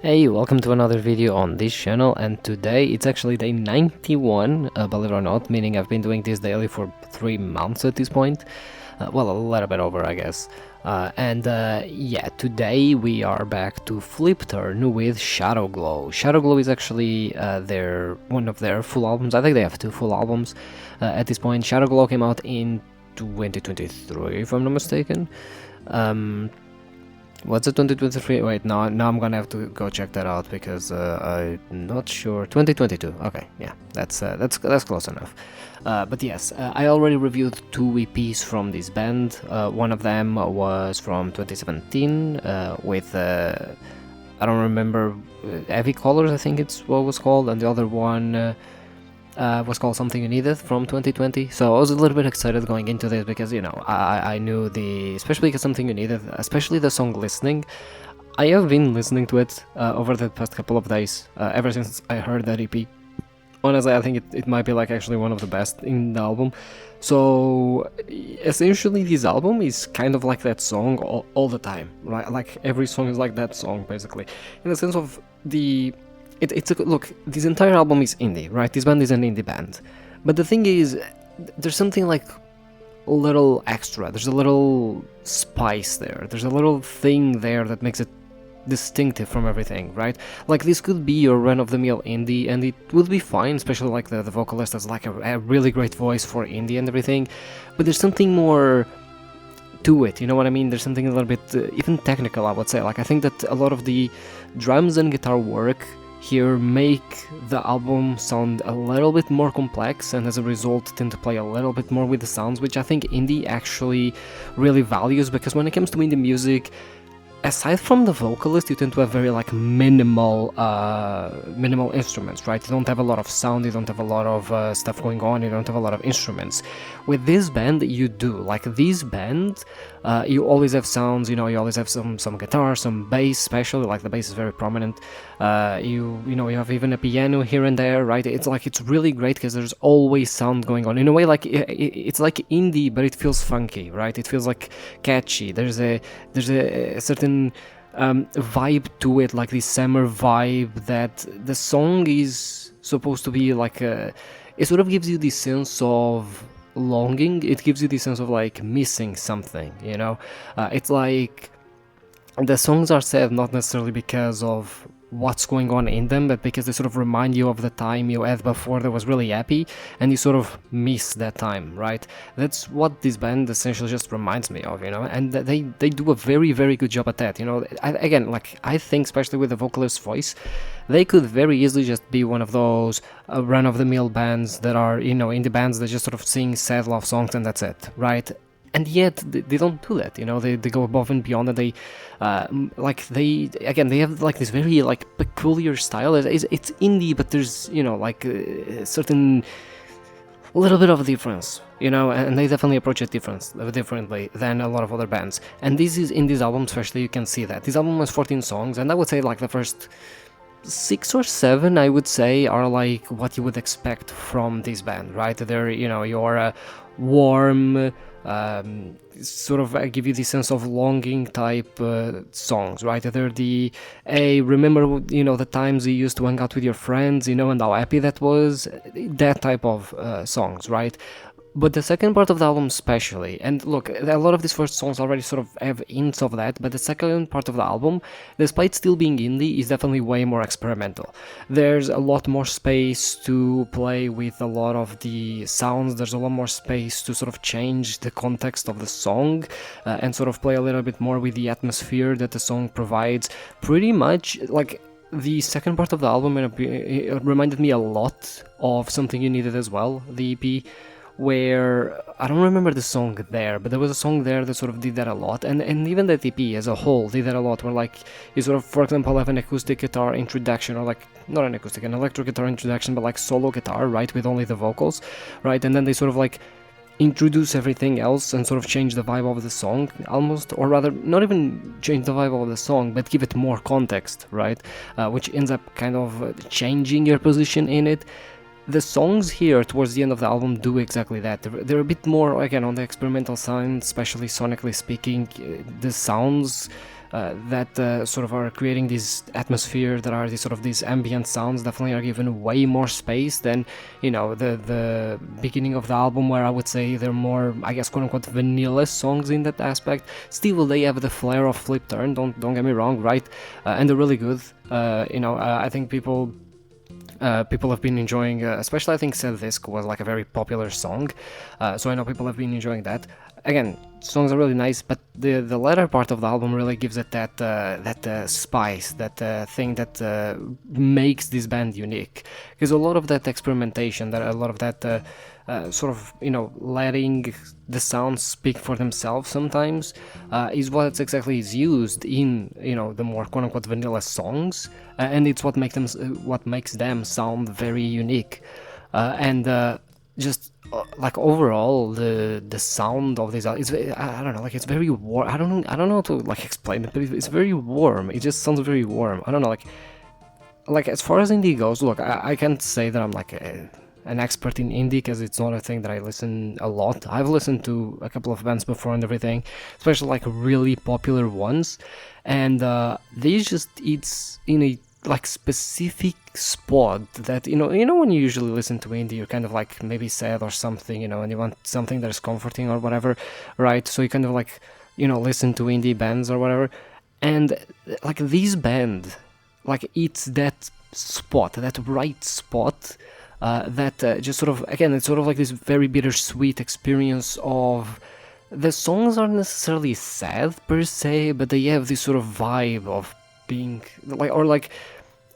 Hey, welcome to another video on this channel, and today it's actually day 91, believe it or not, meaning I've been doing this daily for 3 months at this point. Well, a little bit over, I guess. Yeah, today we are back to Flipturn with Shadowglow. Shadowglow is actually one of their full albums. I think they have 2 full albums at this point. Shadowglow came out in 2023, if I'm not mistaken. What's it, 2023? Wait, now I'm gonna have to go check that out because I'm not sure. 2022. Okay, yeah, that's close enough. But yes, I already reviewed 2 EPs from this band. One of them was from 2017 with I don't remember, Heavy Colors, I think it's what was called, and the other one was called Something You Needed from 2020. So I was a little bit excited going into this because, you know, I knew especially because Something You Needed, especially the song Listening. I have been listening to it over the past couple of days, ever since I heard that EP. Honestly, I think it might be like actually one of the best in the album. So essentially this album is kind of like that song all the time, right? Like every song is like that song basically, in the sense of look, this entire album is indie, right? This band is an indie band. But the thing is, there's something like a little extra. There's a little spice there. There's a little thing there that makes it distinctive from everything, right? Like this could be your run-of-the-mill indie and it would be fine, especially like the vocalist has like a really great voice for indie and everything. But there's something more to it, you know what I mean? There's something a little bit even technical, I would say. Like I think that a lot of the drums and guitar work here make the album sound a little bit more complex, and as a result tend to play a little bit more with the sounds, which I think indie actually really values, because when it comes to indie music, aside from the vocalist, you tend to have very like minimal instruments, right? You don't have a lot of sound, you don't have a lot of stuff going on, you don't have a lot of instruments. With this band, you do. Like this band, you always have sounds, you know, you always have some guitar, some bass, especially like the bass is very prominent. You have even a piano here and there, right? It's really great because there's always sound going on. In a way, like it's like indie, but it feels funky, right? It feels like catchy. There's a certain vibe to it, like this summer vibe that the song is supposed to be like it sort of gives you this sense of longing. It gives you this sense of like missing something, you know. It's like the songs are said not necessarily because of what's going on in them, but because they sort of remind you of the time you had before that was really happy, and you sort of miss that time, right? That's what this band essentially just reminds me of, you know, and they do a very, very good job at that, you know. I think especially with the vocalist's voice, they could very easily just be one of those run-of-the-mill bands that are, you know, indie bands that just sort of sing sad love songs and that's it, right? And yet they don't do that, you know. They go above and beyond, and they have like this very like peculiar style. It's indie, but there's, you know, like a certain little bit of a difference, you know, and they definitely approach it differently than a lot of other bands. And this is in this album especially, you can see that this album has 14 songs, and I would say like the first 6 or 7, I would say, are like what you would expect from this band, right? They're, you know, your warm, sort of give you the sense of longing type songs, right? They're the, hey, remember, you know, the times you used to hang out with your friends, you know, and how happy that was, that type of songs, right? But the second part of the album especially, and look, a lot of these first songs already sort of have hints of that, but the second part of the album, despite still being indie, is definitely way more experimental. There's a lot more space to play with a lot of the sounds, there's a lot more space to sort of change the context of the song, and sort of play a little bit more with the atmosphere that the song provides. Pretty much, like, the second part of the album, it reminded me a lot of Something You Needed as well, the EP, where I don't remember the song there, but there was a song there that sort of did that a lot, and even that EP as a whole did that a lot, where like you sort of, for example, have an acoustic guitar introduction, or like not an acoustic, an electric guitar introduction, but like solo guitar, right, with only the vocals, right, and then they sort of like introduce everything else and sort of change the vibe of the song almost, or rather not even change the vibe of the song, but give it more context, right, which ends up kind of changing your position in it. The songs here towards the end of the album do exactly that. They're a bit more, again, on the experimental side, especially sonically speaking. The sounds that sort of are creating this atmosphere, that are these ambient sounds, definitely are given way more space than, the beginning of the album, where I would say they're more, I guess, quote unquote vanilla songs in that aspect. Still, they have the flair of Flipturn, don't get me wrong, right? And they're really good. I think people have been enjoying, especially I think Sad Disc was like a very popular song, so I know people have been enjoying that. Again, songs are really nice, but the latter part of the album really gives it that spice, that thing that makes this band unique. Because a lot of that experimentation, a lot of that sort of, letting the sounds speak for themselves sometimes, is what exactly is used in, the more quote-unquote vanilla songs, and it's what makes them sound very unique. And just like overall, the sound of this, I don't know, like it's very warm. I don't know how to like explain it, but it's very warm. It just sounds very warm. I don't know, like as far as indie goes, look, I can't say that I'm like an expert in indie, because it's not a thing that I listen a lot. I've listened to a couple of bands before and everything, especially like really popular ones, and it's in a like specific spot that when you usually listen to indie, you're kind of like maybe sad or something, and you want something that is comforting or whatever, right? So you kind of like listen to indie bands or whatever, and like this band, like it's that spot, that right spot, that just sort of, again, it's sort of like this very bittersweet experience of, the songs aren't necessarily sad per se, but they have this sort of vibe of being like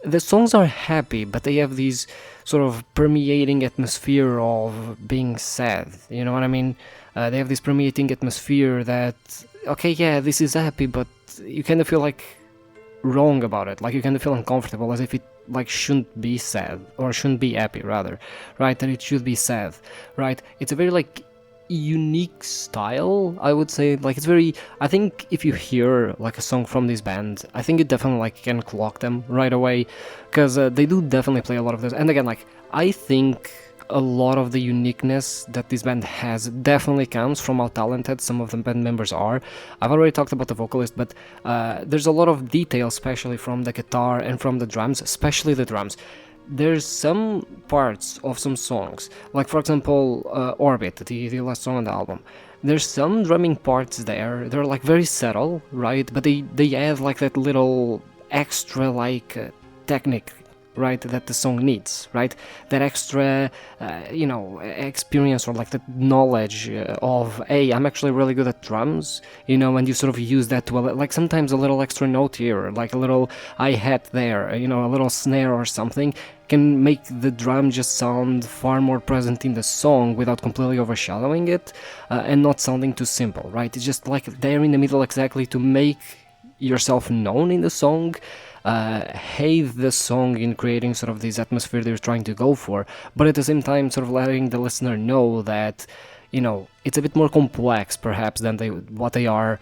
the songs are happy, but they have these sort of permeating atmosphere of being sad. You know what I mean? They have this permeating atmosphere that, okay, yeah, this is happy, but you kind of feel like wrong about it. Like you kind of feel uncomfortable, as if it like shouldn't be sad, or shouldn't be happy rather, right? That it should be sad, right? It's a very like unique style, I would say. Like it's very, I think if you hear like a song from this band, I think you definitely like can clock them right away, because they do definitely play a lot of this. And again, like I think a lot of the uniqueness that this band has definitely comes from how talented some of the band members are. I've already talked about the vocalist, but there's a lot of detail, especially from the guitar and from the drums, especially the drums. There's some parts of some songs, like for example Orbit, the last song on the album. There's some drumming parts there, they're like very subtle, right? But they add like that little extra like technique, right, that the song needs, right? That extra experience, or like the knowledge of, hey, I'm actually really good at drums, and you sort of use that to, like sometimes a little extra note here, like a little hi-hat there, a little snare or something, can make the drum just sound far more present in the song without completely overshadowing it, and not sounding too simple, right? It's just like there in the middle, exactly to make yourself known in the song, hate the song in creating sort of this atmosphere they're trying to go for, but at the same time sort of letting the listener know that it's a bit more complex perhaps than what they are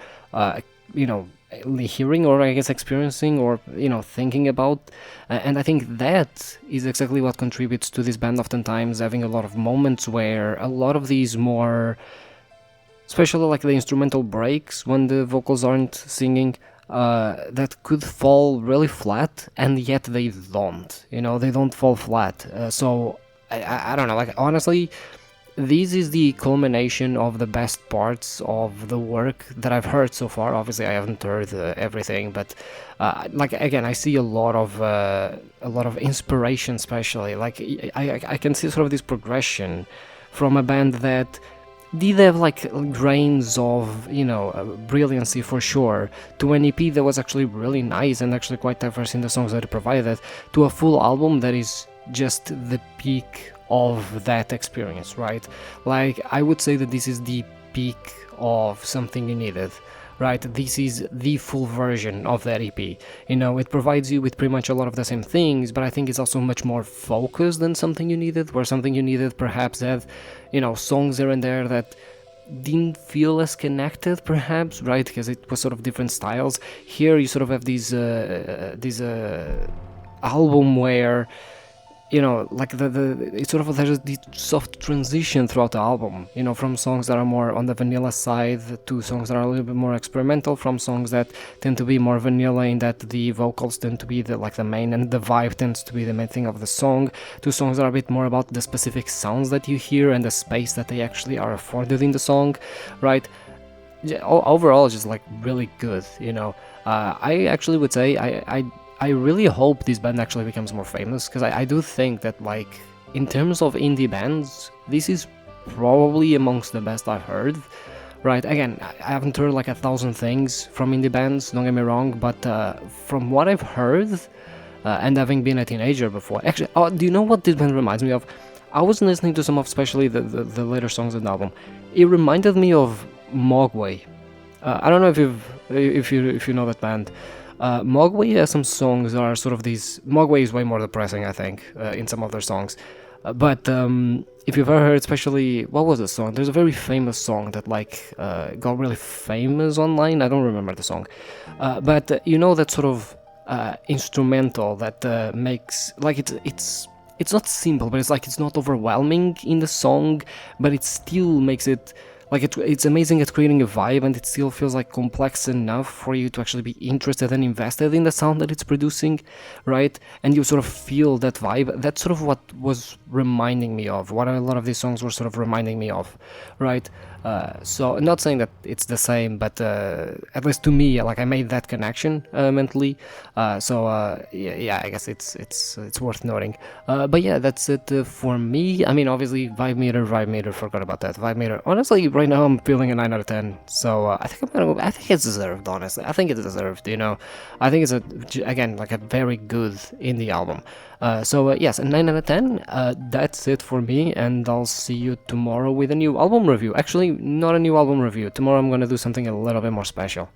hearing, or I guess experiencing, or thinking about. And I think that is exactly what contributes to this band oftentimes having a lot of moments where a lot of these more, especially like the instrumental breaks when the vocals aren't singing, that could fall really flat, and yet they don't. They don't fall flat. So I don't know. Like honestly, this is the culmination of the best parts of the work that I've heard so far. Obviously, I haven't heard everything, but like again, I see a lot of inspiration, especially like I can see sort of this progression from a band that did have like grains of brilliancy for sure, to an EP that was actually really nice and actually quite diverse in the songs that it provided, to a full album that is just the peak of that experience, right? Like I would say that this is the peak of Something You Needed, right? This is the full version of that EP. It provides you with pretty much a lot of the same things, but I think it's also much more focused than Something You Needed, where Something You Needed perhaps had, songs here and there that didn't feel as connected, perhaps, right? Because it was sort of different styles. Here you sort of have these album where you know, like it's sort of there's this soft transition throughout the album, you know, from songs that are more on the vanilla side to songs that are a little bit more experimental, from songs that tend to be more vanilla in that the vocals tend to be the main and the vibe tends to be the main thing of the song, to songs that are a bit more about the specific sounds that you hear and the space that they actually are afforded in the song, right? Overall, just like really good, you know. I actually would say I really hope this band actually becomes more famous, because I do think that, like, in terms of indie bands, this is probably amongst the best I've heard. Right, again, I haven't heard like 1,000 things from indie bands, don't get me wrong, but from what I've heard, and having been a teenager before, actually, oh, do you know what this band reminds me of? I was listening to some of, especially the later songs of the album. It reminded me of Mogwai. I don't know if you know that band. Mogwai has some songs that are sort of these. Mogwai is way more depressing, I think, in some of their songs. But if you've ever heard, especially, what was the song? There's a very famous song that got really famous online. I don't remember the song, but you know that sort of instrumental that makes like it's not simple, but it's not overwhelming in the song, but it still makes it. Like it's amazing at creating a vibe, and it still feels like complex enough for you to actually be interested and invested in the sound that it's producing, right? And you sort of feel that vibe. That's sort of what was reminding me of, what a lot of these songs were sort of reminding me of, right? So not saying that it's the same, but at least to me, like I made that connection mentally. Yeah, I guess it's worth noting. But yeah, that's it for me. I mean, obviously, vibe meter. Forgot about that. Vibe meter. Honestly, right now I'm feeling a 9 out of 10. So I think it's deserved. Honestly, I think it's deserved. You know, I think it's again like a very good indie album. Yes, a 9 out of 10. That's it for me, and I'll see you tomorrow with a new album review. Actually, not a new album review. Tomorrow I'm gonna do something a little bit more special.